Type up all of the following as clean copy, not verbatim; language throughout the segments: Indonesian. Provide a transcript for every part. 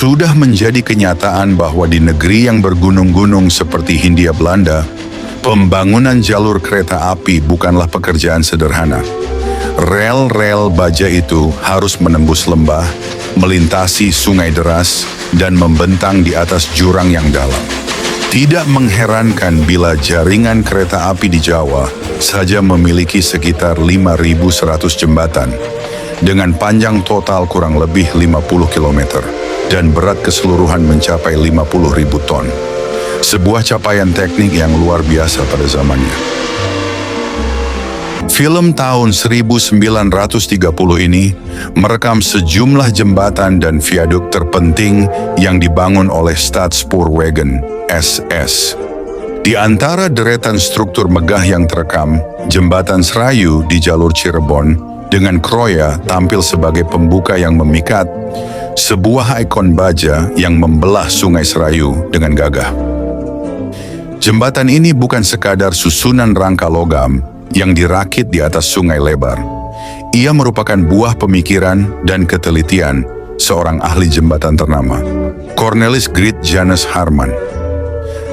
Sudah menjadi kenyataan bahwa di negeri yang bergunung-gunung seperti Hindia Belanda, pembangunan jalur kereta api bukanlah pekerjaan sederhana. Rel-rel baja itu harus menembus lembah, melintasi sungai deras, dan membentang di atas jurang yang dalam. Tidak mengherankan bila jaringan kereta api di Jawa saja memiliki sekitar 5.100 jembatan, dengan panjang total kurang lebih 50 km, dan berat keseluruhan mencapai 50.000 ton. Sebuah capaian teknik yang luar biasa pada zamannya. Film tahun 1930 ini merekam sejumlah jembatan dan viaduk terpenting yang dibangun oleh Staatspoorwegen (SS). Di antara deretan struktur megah yang terekam, jembatan Serayu di jalur Cirebon dengan Kroya tampil sebagai pembuka yang memikat, sebuah ikon baja yang membelah Sungai Serayu dengan gagah. Jembatan ini bukan sekadar susunan rangka logam yang dirakit di atas sungai lebar. Ia merupakan buah pemikiran dan ketelitian seorang ahli jembatan ternama, Cornelis Griet Janus Harman.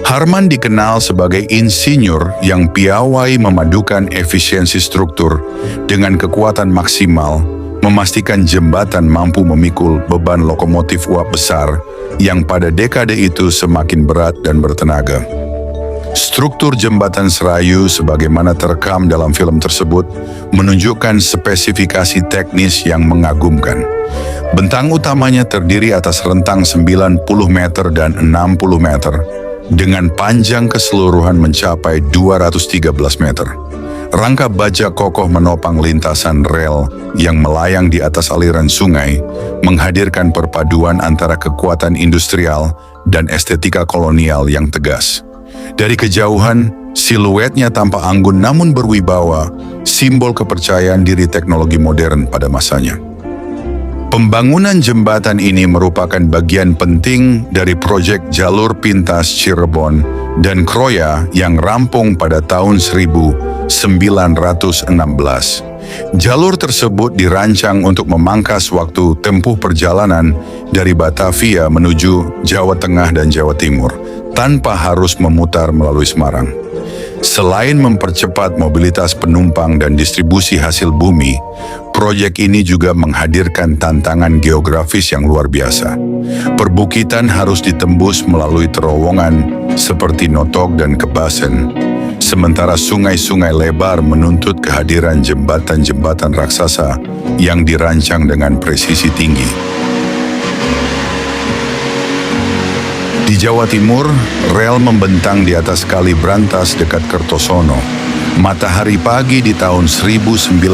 Harman dikenal sebagai insinyur yang piawai memadukan efisiensi struktur dengan kekuatan maksimal, memastikan jembatan mampu memikul beban lokomotif uap besar yang pada dekade itu semakin berat dan bertenaga. Struktur jembatan Serayu sebagaimana terekam dalam film tersebut menunjukkan spesifikasi teknis yang mengagumkan. Bentang utamanya terdiri atas rentang 90 meter dan 60 meter dengan panjang keseluruhan mencapai 213 meter. Rangka baja kokoh menopang lintasan rel yang melayang di atas aliran sungai, menghadirkan perpaduan antara kekuatan industrial dan estetika kolonial yang tegas. Dari kejauhan, siluetnya tampak anggun namun berwibawa, simbol kepercayaan diri teknologi modern pada masanya. Pembangunan jembatan ini merupakan bagian penting dari proyek jalur pintas Cirebon dan Kroya yang rampung pada tahun 1916. Jalur tersebut dirancang untuk memangkas waktu tempuh perjalanan dari Batavia menuju Jawa Tengah dan Jawa Timur, tanpa harus memutar melalui Semarang. Selain mempercepat mobilitas penumpang dan distribusi hasil bumi, proyek ini juga menghadirkan tantangan geografis yang luar biasa. Perbukitan harus ditembus melalui terowongan seperti Notok dan Kebasen, sementara sungai-sungai lebar menuntut kehadiran jembatan-jembatan raksasa yang dirancang dengan presisi tinggi. Di Jawa Timur, rel membentang di atas Kali Brantas dekat Kertosono. Matahari pagi di tahun 1930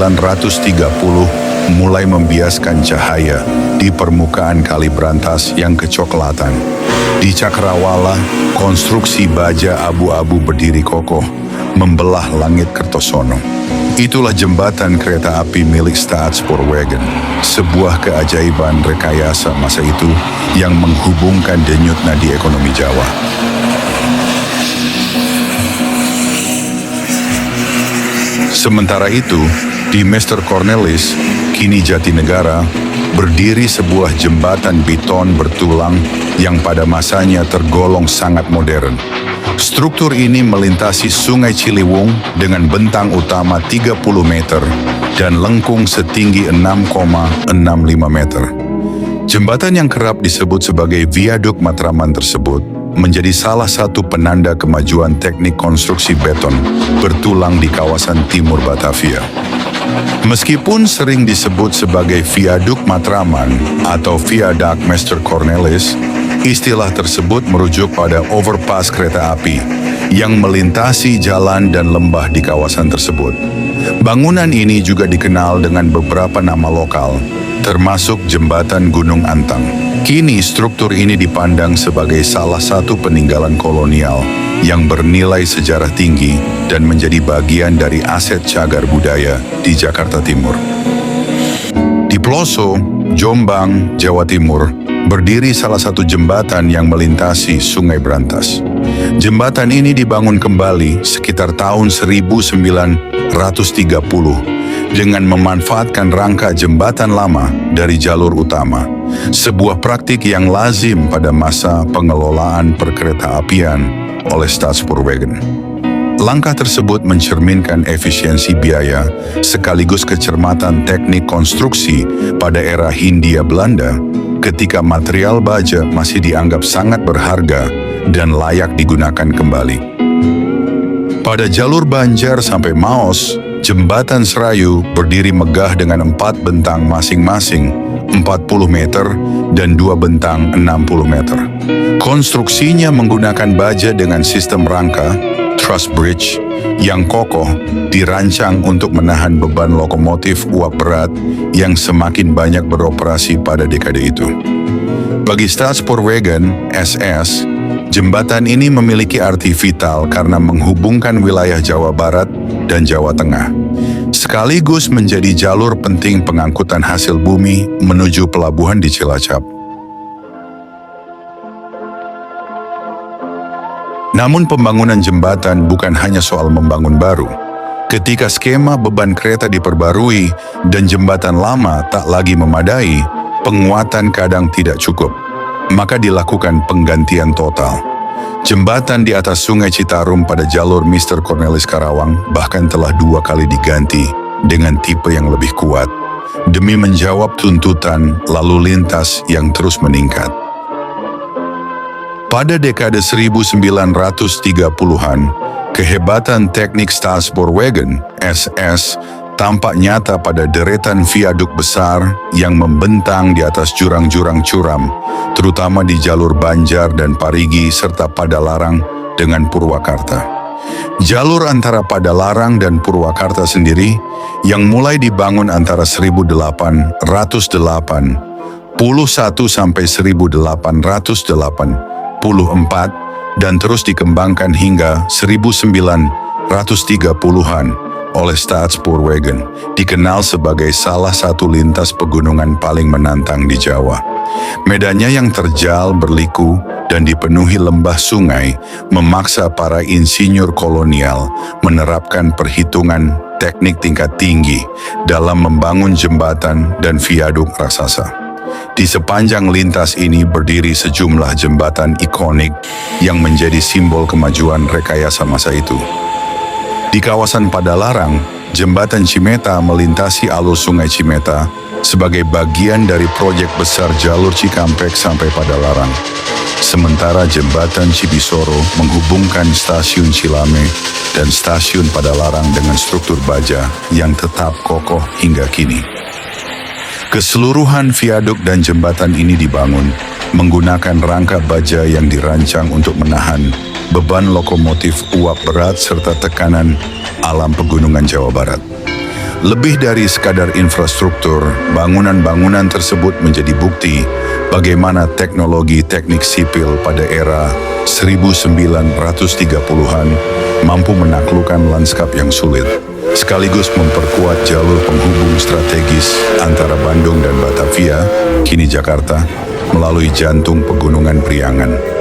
mulai membiaskan cahaya di permukaan Kali Brantas yang kecoklatan. Di Cakrawala, konstruksi baja abu-abu berdiri kokoh, membelah langit Kertosono. Itulah jembatan kereta api milik Staatspoorwegen, sebuah keajaiban rekayasa masa itu yang menghubungkan denyut nadi ekonomi Jawa. Sementara itu, di Meester Cornelis, kini Jatinegara, berdiri sebuah jembatan beton bertulang yang pada masanya tergolong sangat modern. Struktur ini melintasi Sungai Ciliwung dengan bentang utama 30 meter dan lengkung setinggi 6,65 meter. Jembatan yang kerap disebut sebagai Viaduk Matraman tersebut menjadi salah satu penanda kemajuan teknik konstruksi beton bertulang di kawasan timur Batavia. Meskipun sering disebut sebagai Viaduk Matraman atau Viaduct Meester Cornelis, istilah tersebut merujuk pada overpass kereta api yang melintasi jalan dan lembah di kawasan tersebut. Bangunan ini juga dikenal dengan beberapa nama lokal, termasuk Jembatan Gunung Antang. Kini struktur ini dipandang sebagai salah satu peninggalan kolonial yang bernilai sejarah tinggi dan menjadi bagian dari aset cagar budaya di Jakarta Timur. Di Ploso, Jombang, Jawa Timur, berdiri salah satu jembatan yang melintasi Sungai Brantas. Jembatan ini dibangun kembali sekitar tahun 1930 dengan memanfaatkan rangka jembatan lama dari jalur utama. sebuah praktik yang lazim pada masa pengelolaan perkeretaapian oleh Staatspoorwegen. Langkah tersebut mencerminkan efisiensi biaya sekaligus kecermatan teknik konstruksi pada era Hindia Belanda ketika material baja masih dianggap sangat berharga dan layak digunakan kembali. Pada jalur Banjar sampai Maos, jembatan Serayu berdiri megah dengan 4 bentang masing-masing 40 meter dan 2 bentang 60 meter. Konstruksinya menggunakan baja dengan sistem rangka truss bridge yang kokoh dirancang untuk menahan beban lokomotif uap berat yang semakin banyak beroperasi pada dekade itu. Bagi Staatspoorwegen (SS), jembatan ini memiliki arti vital karena menghubungkan wilayah Jawa Barat dan Jawa Tengah, sekaligus menjadi jalur penting pengangkutan hasil bumi menuju pelabuhan di Cilacap. Namun pembangunan jembatan bukan hanya soal membangun baru. Ketika skema beban kereta diperbarui dan jembatan lama tak lagi memadai, penguatan kadang tidak cukup. Maka dilakukan penggantian total. Jembatan di atas Sungai Citarum pada jalur Mr. Cornelis Karawang bahkan telah 2 kali diganti dengan tipe yang lebih kuat, demi menjawab tuntutan lalu lintas yang terus meningkat. Pada dekade 1930-an, kehebatan teknik Staatspoorwegen (SS) tampak nyata pada deretan viaduk besar yang membentang di atas jurang-jurang curam, terutama di jalur Banjar dan Parigi serta Padalarang dengan Purwakarta. Jalur antara Padalarang dan Purwakarta sendiri yang mulai dibangun antara 1881 sampai 1884 dan terus dikembangkan hingga 1930-an oleh Staatspoorwegen, dikenal sebagai salah satu lintas pegunungan paling menantang di Jawa. Medannya yang terjal, berliku, dan dipenuhi lembah sungai memaksa para insinyur kolonial menerapkan perhitungan teknik tingkat tinggi dalam membangun jembatan dan viaduk raksasa. Di sepanjang lintas ini berdiri sejumlah jembatan ikonik yang menjadi simbol kemajuan rekayasa masa itu. Di kawasan Padalarang, jembatan Cimeta melintasi alur Sungai Cimeta sebagai bagian dari proyek besar jalur Cikampek sampai Padalarang. Sementara jembatan Cibisoro menghubungkan stasiun Cilame dan stasiun Padalarang dengan struktur baja yang tetap kokoh hingga kini. Keseluruhan viaduk dan jembatan ini dibangun menggunakan rangka baja yang dirancang untuk menahan beban lokomotif uap berat serta tekanan alam pegunungan Jawa Barat. Lebih dari sekadar infrastruktur, bangunan-bangunan tersebut menjadi bukti bagaimana teknologi teknik sipil pada era 1930-an mampu menaklukkan lanskap yang sulit, sekaligus memperkuat jalur penghubung strategis antara Bandung dan Batavia, kini Jakarta, melalui jantung pegunungan Priangan.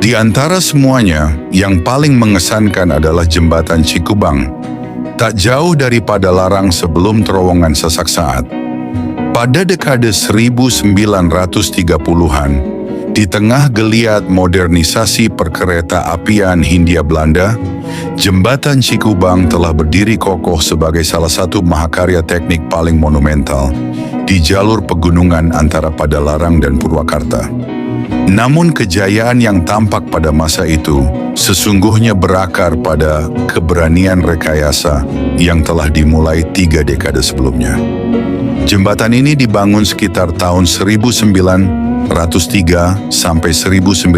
Di antara semuanya, yang paling mengesankan adalah jembatan Cikubang, tak jauh dari Padalarang sebelum terowongan Sasak Saat. Pada dekade 1930-an, di tengah geliat modernisasi perkereta-apian Hindia Belanda, jembatan Cikubang telah berdiri kokoh sebagai salah satu mahakarya teknik paling monumental di jalur pegunungan antara Padalarang dan Purwakarta. Namun kejayaan yang tampak pada masa itu sesungguhnya berakar pada keberanian rekayasa yang telah dimulai 3 dekade sebelumnya. Jembatan ini dibangun sekitar tahun 1903 sampai 1906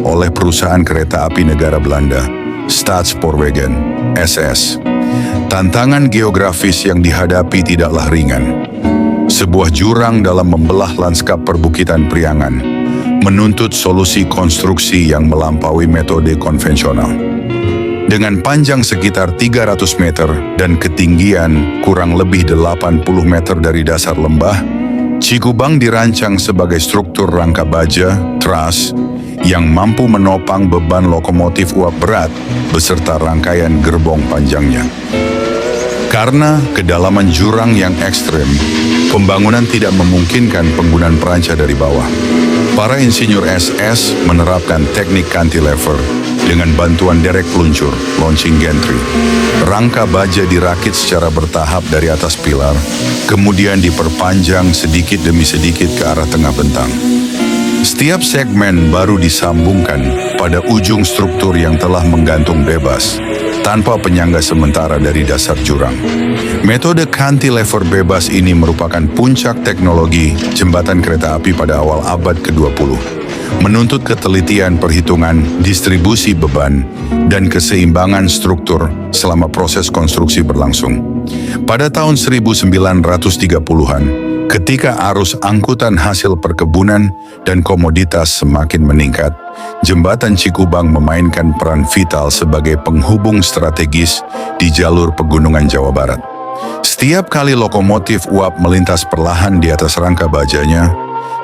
oleh perusahaan kereta api negara Belanda, Staatspoorwegen, SS. Tantangan geografis yang dihadapi tidaklah ringan. Sebuah jurang dalam membelah lanskap perbukitan Priangan menuntut solusi konstruksi yang melampaui metode konvensional. Dengan panjang sekitar 300 meter dan ketinggian kurang lebih 80 meter dari dasar lembah, Cikubang dirancang sebagai struktur rangka baja, truss, yang mampu menopang beban lokomotif uap berat beserta rangkaian gerbong panjangnya. Karena kedalaman jurang yang ekstrem, pembangunan tidak memungkinkan penggunaan peranca dari bawah. Para insinyur SS menerapkan teknik cantilever dengan bantuan derek peluncur, launching gantry. Rangka baja dirakit secara bertahap dari atas pilar, kemudian diperpanjang sedikit demi sedikit ke arah tengah bentang. Setiap segmen baru disambungkan pada ujung struktur yang telah menggantung bebas, tanpa penyangga sementara dari dasar jurang. Metode cantilever bebas ini merupakan puncak teknologi jembatan kereta api pada awal abad ke-20, menuntut ketelitian perhitungan, distribusi beban, dan keseimbangan struktur selama proses konstruksi berlangsung. Pada tahun 1930-an, ketika arus angkutan hasil perkebunan dan komoditas semakin meningkat, jembatan Cikubang memainkan peran vital sebagai penghubung strategis di jalur pegunungan Jawa Barat. Setiap kali lokomotif uap melintas perlahan di atas rangka bajanya,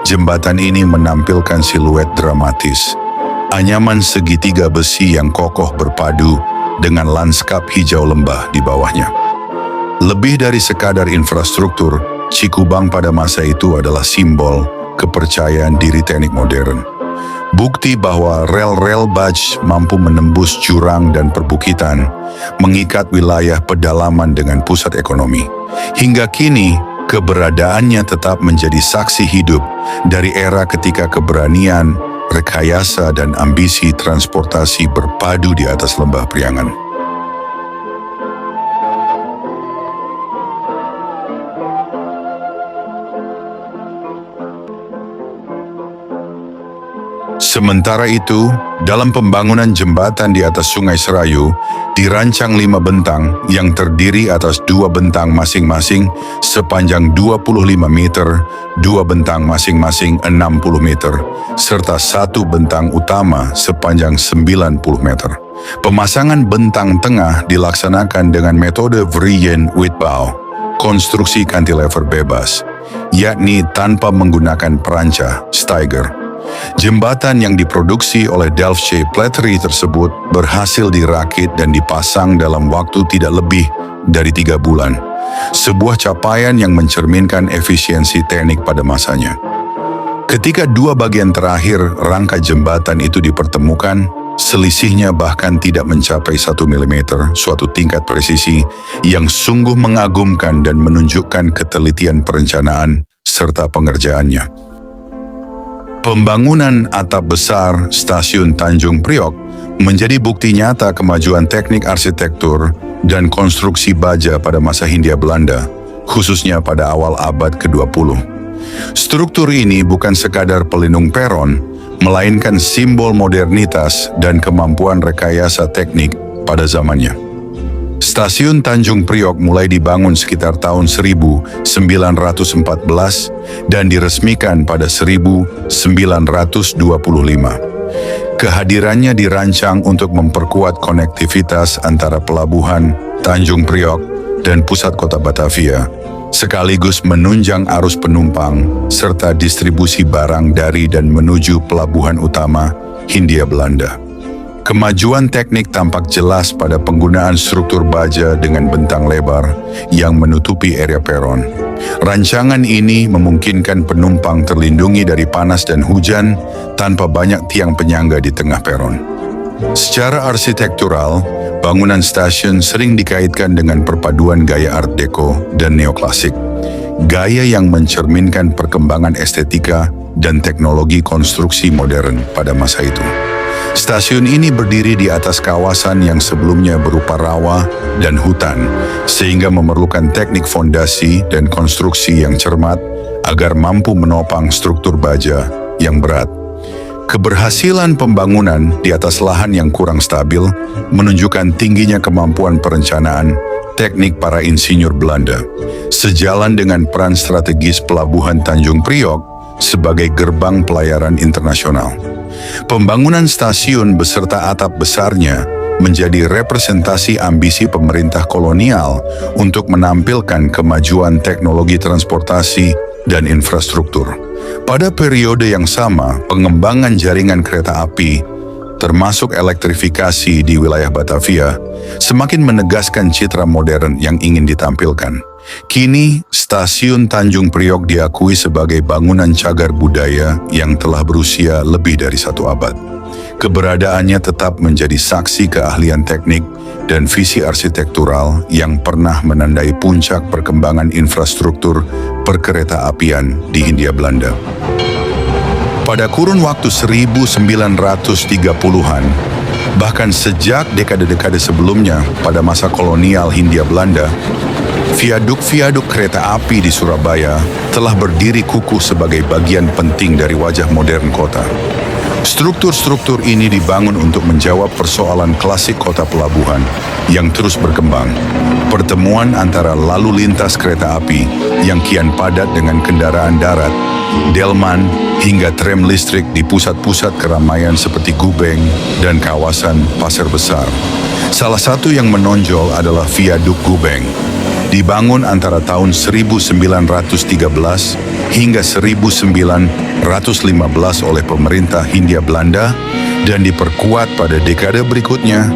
jembatan ini menampilkan siluet dramatis. Anyaman segitiga besi yang kokoh berpadu dengan lanskap hijau lembah di bawahnya. Lebih dari sekadar infrastruktur, Cikubang pada masa itu adalah simbol kepercayaan diri teknik modern. Bukti bahwa rel-rel baj mampu menembus jurang dan perbukitan, mengikat wilayah pedalaman dengan pusat ekonomi. Hingga kini, keberadaannya tetap menjadi saksi hidup dari era ketika keberanian, rekayasa, dan ambisi transportasi berpadu di atas lembah Priangan. Sementara itu, dalam pembangunan jembatan di atas Sungai Serayu, dirancang 5 bentang yang terdiri atas 2 bentang masing-masing sepanjang 25 meter, 2 bentang masing-masing 60 meter, serta 1 bentang utama sepanjang 90 meter. Pemasangan bentang tengah dilaksanakan dengan metode Vrije-Uitbouw, konstruksi cantilever bebas, yakni tanpa menggunakan peranca, steiger. Jembatan yang diproduksi oleh Delftsche Plätteri tersebut berhasil dirakit dan dipasang dalam waktu tidak lebih dari 3 bulan. Sebuah capaian yang mencerminkan efisiensi teknik pada masanya. Ketika 2 bagian terakhir rangka jembatan itu dipertemukan, selisihnya bahkan tidak mencapai 1 mm, suatu tingkat presisi yang sungguh mengagumkan dan menunjukkan ketelitian perencanaan serta pengerjaannya. Pembangunan atap besar Stasiun Tanjung Priok menjadi bukti nyata kemajuan teknik arsitektur dan konstruksi baja pada masa Hindia Belanda, khususnya pada awal abad ke-20. Struktur ini bukan sekadar pelindung peron, melainkan simbol modernitas dan kemampuan rekayasa teknik pada zamannya. Stasiun Tanjung Priok mulai dibangun sekitar tahun 1914 dan diresmikan pada 1925. Kehadirannya dirancang untuk memperkuat konektivitas antara pelabuhan Tanjung Priok dan pusat kota Batavia, sekaligus menunjang arus penumpang serta distribusi barang dari dan menuju pelabuhan utama Hindia Belanda. Kemajuan teknik tampak jelas pada penggunaan struktur baja dengan bentang lebar yang menutupi area peron. Rancangan ini memungkinkan penumpang terlindungi dari panas dan hujan tanpa banyak tiang penyangga di tengah peron. Secara arsitektural, bangunan stasiun sering dikaitkan dengan perpaduan gaya Art Deco dan neoklasik, gaya yang mencerminkan perkembangan estetika dan teknologi konstruksi modern pada masa itu. Stasiun ini berdiri di atas kawasan yang sebelumnya berupa rawa dan hutan, sehingga memerlukan teknik fondasi dan konstruksi yang cermat agar mampu menopang struktur baja yang berat. Keberhasilan pembangunan di atas lahan yang kurang stabil menunjukkan tingginya kemampuan perencanaan teknik para insinyur Belanda, sejalan dengan peran strategis pelabuhan Tanjung Priok sebagai gerbang pelayaran internasional. Pembangunan stasiun beserta atap besarnya menjadi representasi ambisi pemerintah kolonial untuk menampilkan kemajuan teknologi transportasi dan infrastruktur. Pada periode yang sama, pengembangan jaringan kereta api, termasuk elektrifikasi di wilayah Batavia, semakin menegaskan citra modern yang ingin ditampilkan. Kini, Stasiun Tanjung Priok diakui sebagai bangunan cagar budaya yang telah berusia lebih dari 1 abad. Keberadaannya tetap menjadi saksi keahlian teknik dan visi arsitektural yang pernah menandai puncak perkembangan infrastruktur perkereta-apian di Hindia Belanda. Pada kurun waktu 1930-an, bahkan sejak dekade-dekade sebelumnya pada masa kolonial Hindia Belanda, viaduk-viaduk kereta api di Surabaya telah berdiri kukuh sebagai bagian penting dari wajah modern kota. Struktur-struktur ini dibangun untuk menjawab persoalan klasik kota pelabuhan yang terus berkembang. Pertemuan antara lalu lintas kereta api yang kian padat dengan kendaraan darat, delman, hingga tram listrik di pusat-pusat keramaian seperti Gubeng dan kawasan Pasar Besar. Salah satu yang menonjol adalah Viaduk Gubeng. Dibangun antara tahun 1913 hingga 1915 oleh pemerintah Hindia Belanda dan diperkuat pada dekade berikutnya.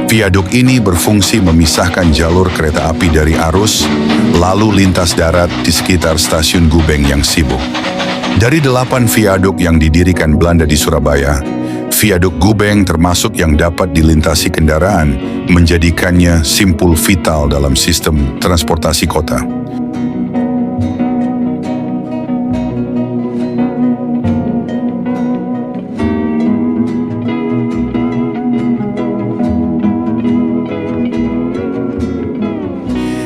Viaduk ini berfungsi memisahkan jalur kereta api dari arus lalu lintas darat di sekitar stasiun Gubeng yang sibuk. Dari 8 viaduk yang didirikan Belanda di Surabaya, Viaduk Gubeng termasuk yang dapat dilintasi kendaraan, menjadikannya simpul vital dalam sistem transportasi kota.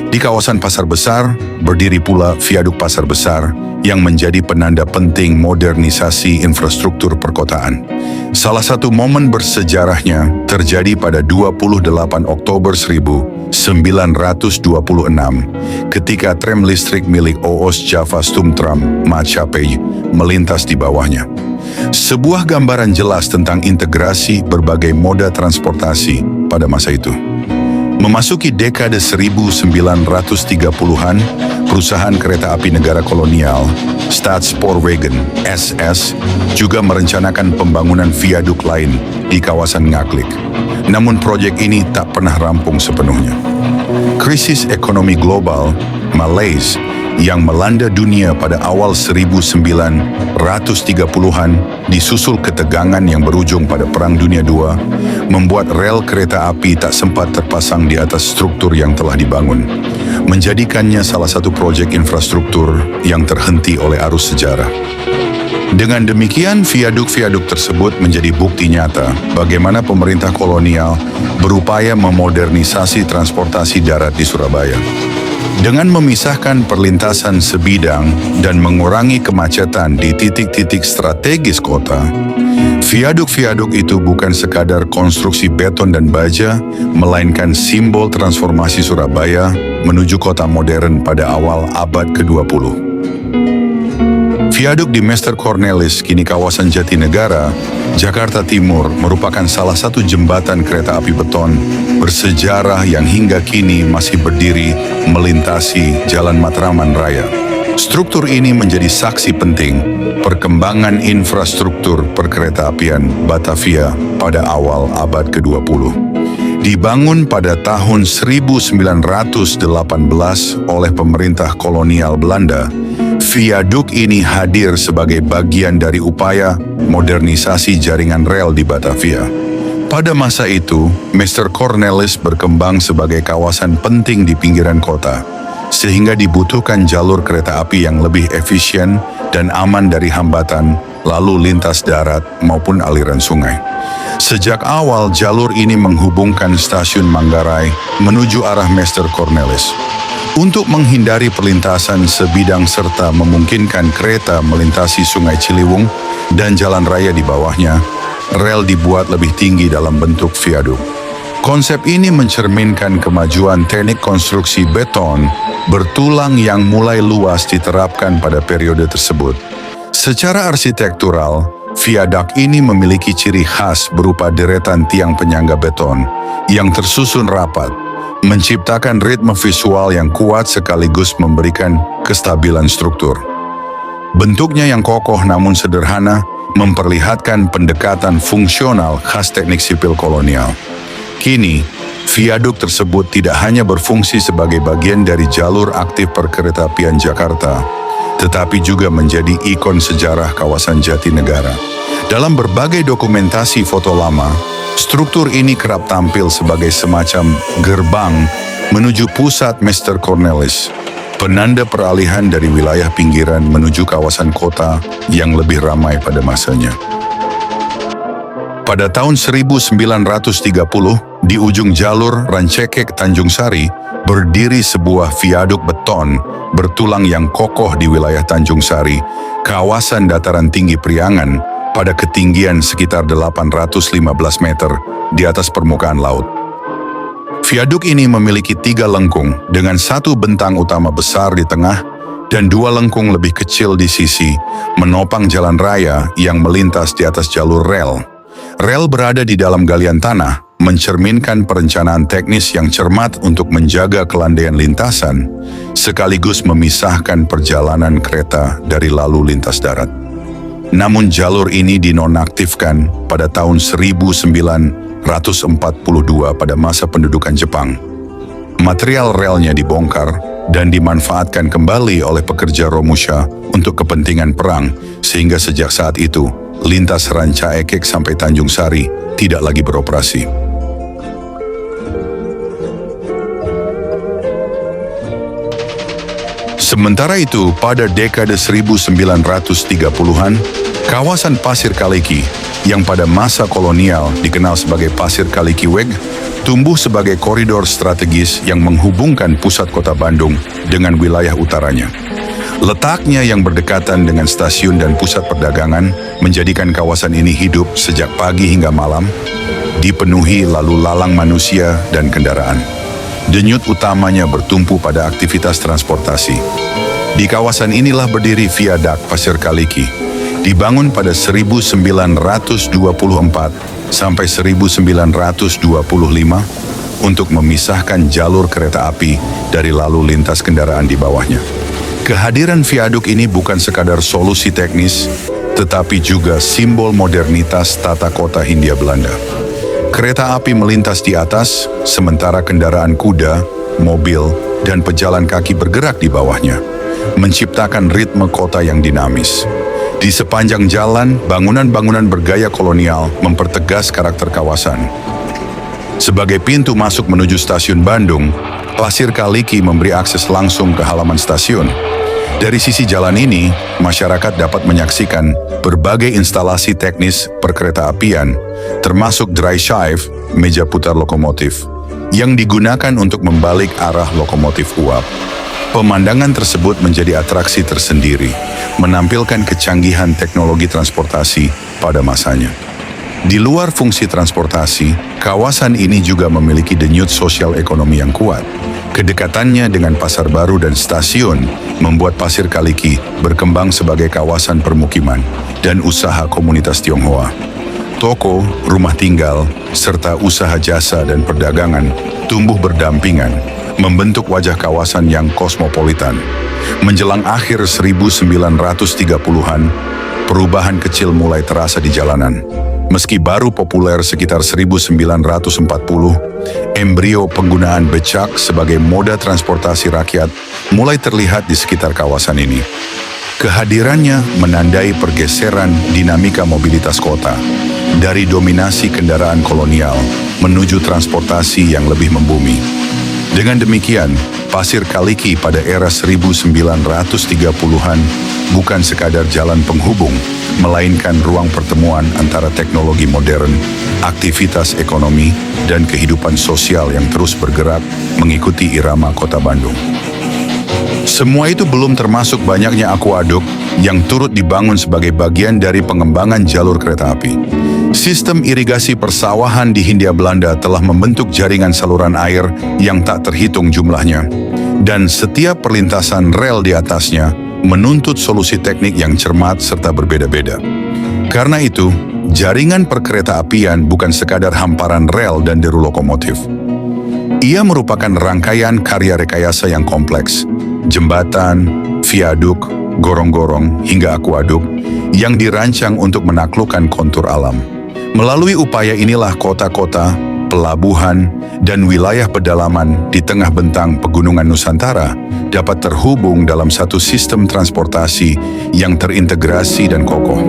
Di kawasan Pasar Besar, berdiri pula Viaduk Pasar Besar yang menjadi penanda penting modernisasi infrastruktur perkotaan. Salah satu momen bersejarahnya terjadi pada 28 Oktober 1926 ketika tram listrik milik OOS Java Stumtram Macapai melintas di bawahnya. Sebuah gambaran jelas tentang integrasi berbagai moda transportasi pada masa itu. Memasuki dekade 1930-an, perusahaan kereta api negara kolonial, Staatspoorwegen (SS), juga merencanakan pembangunan viaduk lain di kawasan Ngaglik. Namun proyek ini tak pernah rampung sepenuhnya. Krisis ekonomi global, malaise, yang melanda dunia pada awal 1930-an disusul ketegangan yang berujung pada Perang Dunia II, membuat rel kereta api tak sempat terpasang di atas struktur yang telah dibangun, menjadikannya salah satu proyek infrastruktur yang terhenti oleh arus sejarah. Dengan demikian, viaduk-viaduk tersebut menjadi bukti nyata bagaimana pemerintah kolonial berupaya memodernisasi transportasi darat di Surabaya. Dengan memisahkan perlintasan sebidang dan mengurangi kemacetan di titik-titik strategis kota, viaduk-viaduk itu bukan sekadar konstruksi beton dan baja, melainkan simbol transformasi Surabaya menuju kota modern pada awal abad ke-20. Viaduk di Meester Cornelis, kini kawasan Jatinegara, Jakarta Timur, merupakan salah satu jembatan kereta api beton bersejarah yang hingga kini masih berdiri melintasi Jalan Matraman Raya. Struktur ini menjadi saksi penting perkembangan infrastruktur perkeretaapian Batavia pada awal abad ke-20. Dibangun pada tahun 1918 oleh pemerintah kolonial Belanda, viaduk ini hadir sebagai bagian dari upaya modernisasi jaringan rel di Batavia. Pada masa itu, Mr. Cornelis berkembang sebagai kawasan penting di pinggiran kota, sehingga dibutuhkan jalur kereta api yang lebih efisien dan aman dari hambatan, lalu lintas darat maupun aliran sungai. Sejak awal, jalur ini menghubungkan stasiun Manggarai menuju arah Mr. Cornelis. Untuk menghindari perlintasan sebidang serta memungkinkan kereta melintasi Sungai Ciliwung dan jalan raya di bawahnya, rel dibuat lebih tinggi dalam bentuk viaduk. Konsep ini mencerminkan kemajuan teknik konstruksi beton bertulang yang mulai luas diterapkan pada periode tersebut. Secara arsitektural, viadak ini memiliki ciri khas berupa deretan tiang penyangga beton yang tersusun rapat, menciptakan ritme visual yang kuat sekaligus memberikan kestabilan struktur. Bentuknya yang kokoh namun sederhana memperlihatkan pendekatan fungsional khas teknik sipil kolonial. Kini, viaduk tersebut tidak hanya berfungsi sebagai bagian dari jalur aktif perkeretaapian Jakarta, tetapi juga menjadi ikon sejarah kawasan Jatinegara. Dalam berbagai dokumentasi foto lama, struktur ini kerap tampil sebagai semacam gerbang menuju pusat Mr. Cornelis, penanda peralihan dari wilayah pinggiran menuju kawasan kota yang lebih ramai pada masanya. Pada tahun 1930, di ujung jalur Rancekek Tanjung Sari, berdiri sebuah viaduk beton bertulang yang kokoh di wilayah Tanjung Sari, kawasan dataran tinggi Priangan, pada ketinggian sekitar 815 meter di atas permukaan laut. Viaduk ini memiliki 3 lengkung dengan 1 bentang utama besar di tengah dan 2 lengkung lebih kecil di sisi, menopang jalan raya yang melintas di atas jalur rel. Rel berada di dalam galian tanah, mencerminkan perencanaan teknis yang cermat untuk menjaga kelandaian lintasan, sekaligus memisahkan perjalanan kereta dari lalu lintas darat. Namun jalur ini dinonaktifkan pada tahun 1942 pada masa pendudukan Jepang. Material relnya dibongkar dan dimanfaatkan kembali oleh pekerja Romusha untuk kepentingan perang, sehingga sejak saat itu, lintas Rancaekek sampai Tanjung Sari tidak lagi beroperasi. Sementara itu, pada dekade 1930-an, kawasan Pasir Kaliki, yang pada masa kolonial dikenal sebagai Pasir Kaliki Weg, tumbuh sebagai koridor strategis yang menghubungkan pusat kota Bandung dengan wilayah utaranya. Letaknya yang berdekatan dengan stasiun dan pusat perdagangan menjadikan kawasan ini hidup sejak pagi hingga malam, dipenuhi lalu lalang manusia dan kendaraan. Denyut utamanya bertumpu pada aktivitas transportasi. Di kawasan inilah berdiri viadak Pasir Kaliki, dibangun pada 1924 sampai 1925 untuk memisahkan jalur kereta api dari lalu lintas kendaraan di bawahnya. Kehadiran viaduk ini bukan sekadar solusi teknis, tetapi juga simbol modernitas tata kota Hindia Belanda. Kereta api melintas di atas, sementara kendaraan kuda, mobil, dan pejalan kaki bergerak di bawahnya, menciptakan ritme kota yang dinamis. Di sepanjang jalan, bangunan-bangunan bergaya kolonial mempertegas karakter kawasan. Sebagai pintu masuk menuju stasiun Bandung, Pasir Kaliki memberi akses langsung ke halaman stasiun. Dari sisi jalan ini, masyarakat dapat menyaksikan berbagai instalasi teknis perkeretaapian, termasuk dry shift, meja putar lokomotif, yang digunakan untuk membalik arah lokomotif uap. Pemandangan tersebut menjadi atraksi tersendiri, menampilkan kecanggihan teknologi transportasi pada masanya. Di luar fungsi transportasi, kawasan ini juga memiliki denyut sosial ekonomi yang kuat. Kedekatannya dengan pasar baru dan stasiun membuat Pasir Kaliki berkembang sebagai kawasan permukiman dan usaha komunitas Tionghoa. Toko, rumah tinggal, serta usaha jasa dan perdagangan tumbuh berdampingan, membentuk wajah kawasan yang kosmopolitan. Menjelang akhir 1930-an, perubahan kecil mulai terasa di jalanan. Meski baru populer sekitar 1940, embrio penggunaan becak sebagai moda transportasi rakyat mulai terlihat di sekitar kawasan ini. Kehadirannya menandai pergeseran dinamika mobilitas kota, dari dominasi kendaraan kolonial menuju transportasi yang lebih membumi. Dengan demikian, Pasir Kaliki pada era 1930-an bukan sekadar jalan penghubung, melainkan ruang pertemuan antara teknologi modern, aktivitas ekonomi, dan kehidupan sosial yang terus bergerak mengikuti irama kota Bandung. Semua itu belum termasuk banyaknya akuaduk yang turut dibangun sebagai bagian dari pengembangan jalur kereta api. Sistem irigasi persawahan di Hindia Belanda telah membentuk jaringan saluran air yang tak terhitung jumlahnya, dan setiap perlintasan rel di atasnya menuntut solusi teknik yang cermat serta berbeda-beda. Karena itu, jaringan perkereta-apian bukan sekadar hamparan rel dan deru lokomotif. Ia merupakan rangkaian karya rekayasa yang kompleks, jembatan, viaduk, gorong-gorong, hingga akuaduk yang dirancang untuk menaklukkan kontur alam. Melalui upaya inilah kota-kota, pelabuhan, dan wilayah pedalaman di tengah bentang pegunungan Nusantara dapat terhubung dalam satu sistem transportasi yang terintegrasi dan kokoh.